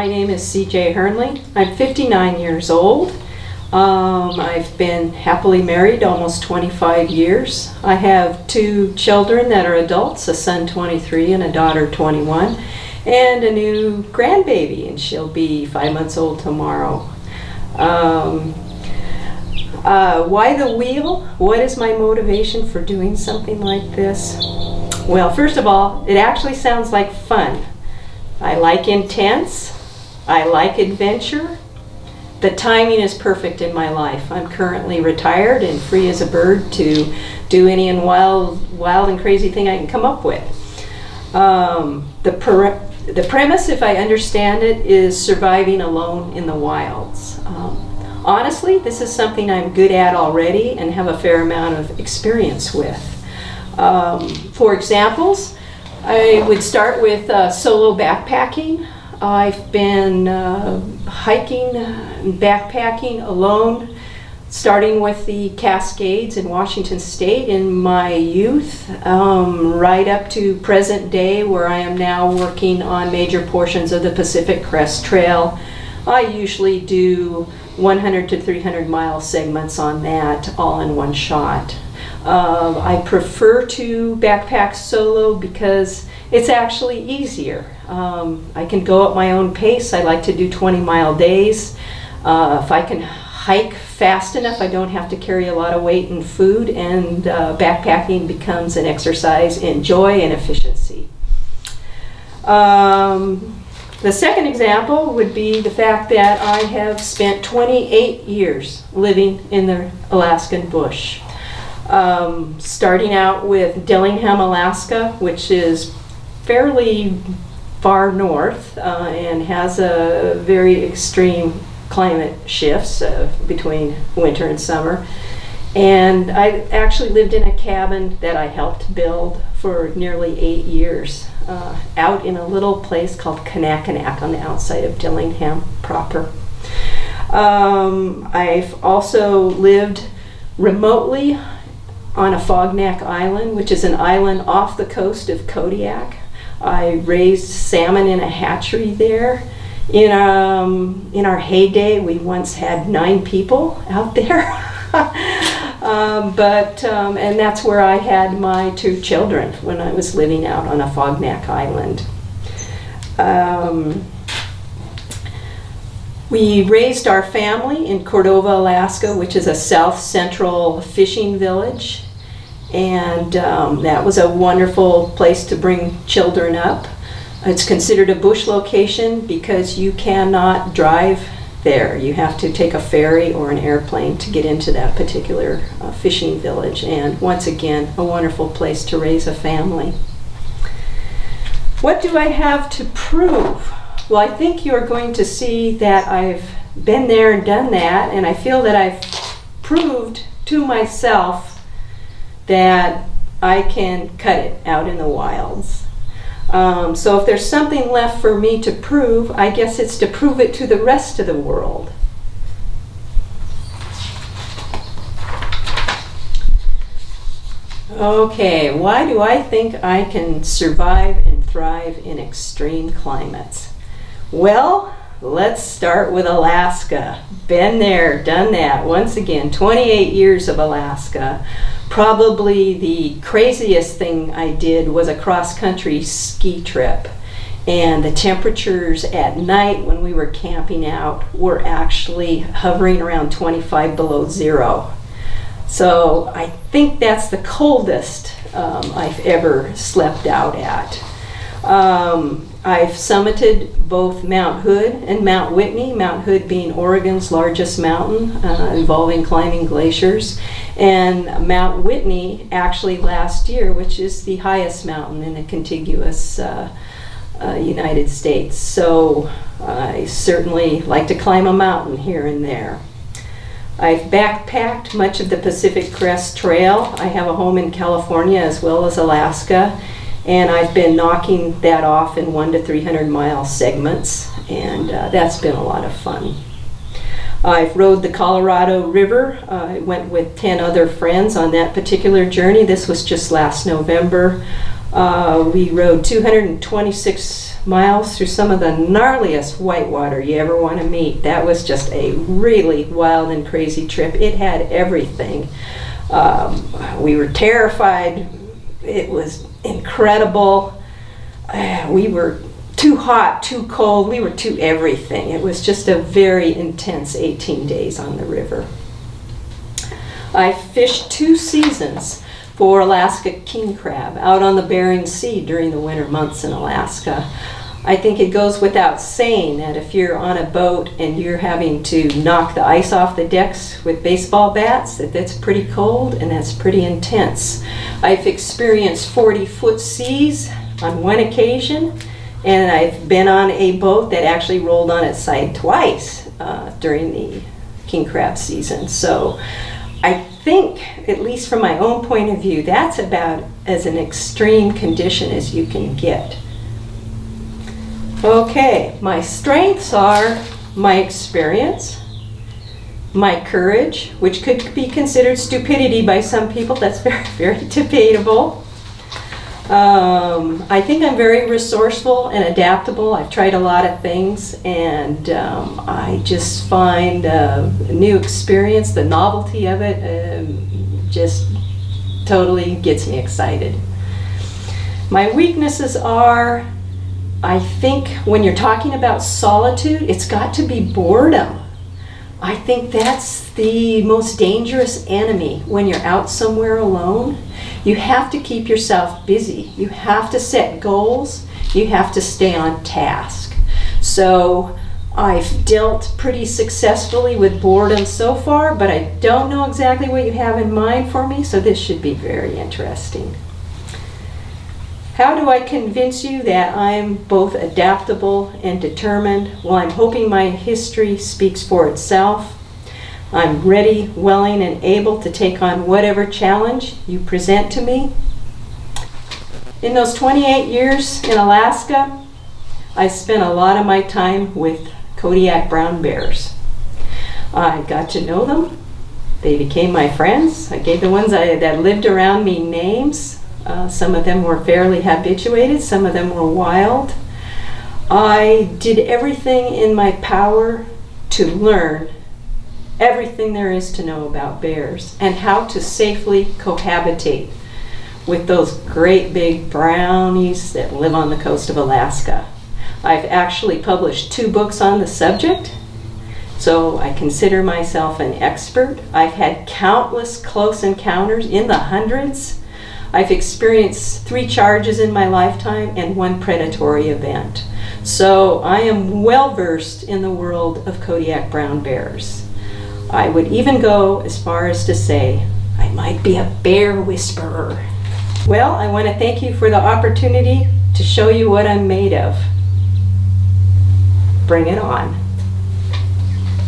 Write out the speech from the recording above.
my name is CJ Hernley. I'm 59 years old. I've been happily married almost 25 years. I have 2 children that are adults, a son 23 and a daughter 21, and a new grandbaby, and she'll be 5 months old tomorrow. Why the wheel? What is my motivation for doing something like this? Well, first of all, it actually sounds like fun. I like intense. I like adventure. The timing is perfect in my life. I'm currently retired and free as a bird to do any and wild and crazy thing I can come up with. The premise, if I understand it, is surviving alone in the wilds. Honestly, this is something I'm good at already and have a fair amount of experience with. For examples, I would start with solo backpacking. I've been hiking and backpacking alone, starting with the Cascades in Washington State in my youth, right up to present day where I am now working on major portions of the Pacific Crest Trail. I usually do 100 to 300 mile segments on that, all in one shot. I prefer to backpack solo because it's actually easier. I can go at my own pace. I like to do 20-mile days. If I can hike fast enough, I don't have to carry a lot of weight and food, and backpacking becomes an exercise in joy and efficiency. The second example would be the fact that I have spent 28 years living in the Alaskan bush. Starting out with Dillingham, Alaska, which is fairly far north and has a very extreme climate shifts between winter and summer. And I actually lived in a cabin that I helped build for nearly 8 years out in a little place called Kanakanak on the outside of Dillingham proper. I've also lived remotely on a Fognak Island, which is an island off the coast of Kodiak. I raised salmon in a hatchery there. In our heyday, we once had 9 people out there. And that's where I had my 2 children when I was living out on a Fognak Island. We raised our family in Cordova, Alaska, which is a south-central fishing village. And that was a wonderful place to bring children up. It's considered a bush location because you cannot drive there. You have to take a ferry or an airplane to get into that particular fishing village. And once again, a wonderful place to raise a family. What do I have to prove? Well, I think you're going to see that I've been there and done that, and I feel that I've proved to myself that I can cut it out in the wilds. So if there's something left for me to prove, I guess it's to prove it to the rest of the world. Okay, why do I think I can survive and thrive in extreme climates? Well, let's start with Alaska. Been there, done that. Once again, 28 years of Alaska. Probably the craziest thing I did was a cross-country ski trip. And the temperatures at night when we were camping out were actually hovering around 25 below zero. So I think that's the coldest I've ever slept out at. I've summited both Mount Hood and Mount Whitney, Mount Hood being Oregon's largest mountain involving climbing glaciers, and Mount Whitney actually last year, which is the highest mountain in the contiguous United States. So I certainly like to climb a mountain here and there. I've backpacked much of the Pacific Crest Trail. I have a home in California as well as Alaska. And I've been knocking that off in 100 to 300 mile segments, and that's been a lot of fun. I've rode the Colorado River. I went with 10 other friends on that particular journey. This was just last November. We rode 226 miles through some of the gnarliest whitewater you ever want to meet. That was just a really wild and crazy trip. It had everything. We were terrified. It was incredible. We were too hot, too cold. We were too everything. It was just a very intense 18 days on the river. I fished 2 seasons for Alaska king crab out on the Bering Sea during the winter months in Alaska. I think it goes without saying that if you're on a boat and you're having to knock the ice off the decks with baseball bats, that's pretty cold and that's pretty intense. I've experienced 40-foot seas on one occasion, and I've been on a boat that actually rolled on its side twice during the king crab season. So I think, at least from my own point of view, that's about as an extreme condition as you can get. Okay, my strengths are my experience, my courage, which could be considered stupidity by some people. That's very, very debatable. I think I'm very resourceful and adaptable. I've tried a lot of things, and I just find a new experience, the novelty of it, just totally gets me excited. My weaknesses are, I think when you're talking about solitude, it's got to be boredom. I think that's the most dangerous enemy when you're out somewhere alone. You have to keep yourself busy. You have to set goals. You have to stay on task. So I've dealt pretty successfully with boredom so far, but I don't know exactly what you have in mind for me, so this should be very interesting. How do I convince you that I'm both adaptable and determined? Well, I'm hoping my history speaks for itself. I'm ready, willing, and able to take on whatever challenge you present to me. In those 28 years in Alaska, I spent a lot of my time with Kodiak brown bears. I got to know them. They became my friends. I gave the ones that lived around me names. Some of them were fairly habituated, some of them were wild. I did everything in my power to learn everything there is to know about bears and how to safely cohabitate with those great big brownies that live on the coast of Alaska. I've actually published 2 books on the subject, so I consider myself an expert. I've had countless close encounters in the hundreds. I've experienced 3 charges in my lifetime and 1 predatory event. So I am well versed in the world of Kodiak brown bears. I would even go as far as to say I might be a bear whisperer. Well, I want to thank you for the opportunity to show you what I'm made of. Bring it on.